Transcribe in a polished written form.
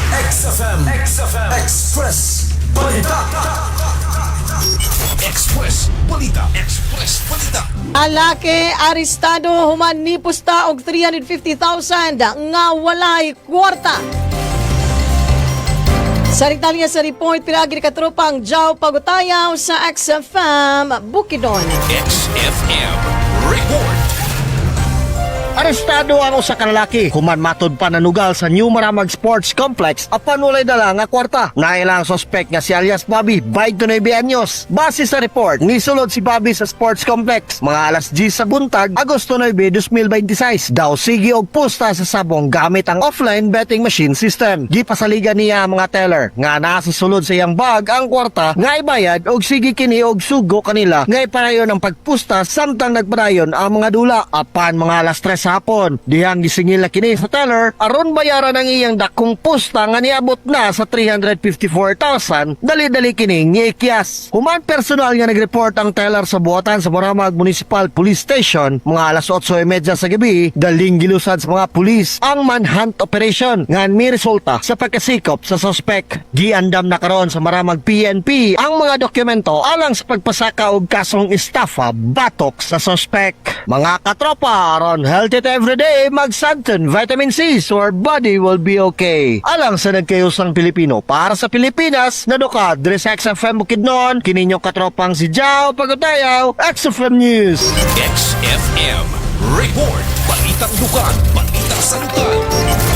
XFM Express Balita. Express Balita. Alake arestado human ni pusta og 350,000 nga walay kwarta. Sa Italia sa report pilagi ni katropang Jao Pagutayaw sa XFM Bukidnon. XFM Report. Arestado ang usa ka lalaki human matud pa nanugal sa New Maramag Sports Complex apan walay dala nga kwarta. Nailang suspect nga si alias Bobby, 29 anyos. Base sa report, nisulod si Bobby sa sports complex mga alas 10 sa buntag, Agosto 9, 2026. Daw sige og pusta sa sabong gamit ang offline betting machine system. Gipasaligan niya ang mga teller nga nasa sulod sa iyang bag ang kwarta nga ibayad og sige kini og sugo kanila nga iparayon ang pagpusta samtang nagpadayon ang mga dula apan mga alas 3 hapon. Dihang gisingil na kini sa teller aron bayaran ang iyang dakong pusta nga niabot na sa 354,000. Dali-dali kini ngiikyas. Human personal nga nagreport ang teller sa buhatan sa Moramag Municipal Police Station mga alas 8:30 sa gabi. Daling gilusad sa mga pulis ang manhunt operation nga may resulta sa pagkasikop sa suspect. Giandam na karon sa Moramag PNP ang mga dokumento alang sa pagpasaka og kasong estafa batok sa suspect. Mga katropa, aron healthy everyday, mag-Santon Vitamin C so our body will be okay. Alang sa nagkayusang Pilipino para sa Pilipinas, nadukad diri sa XFM Bukidnon, kininyong katropang si Jao Pagutayaw, XFM News. XFM Report. Balitang dukan, balitang salutan.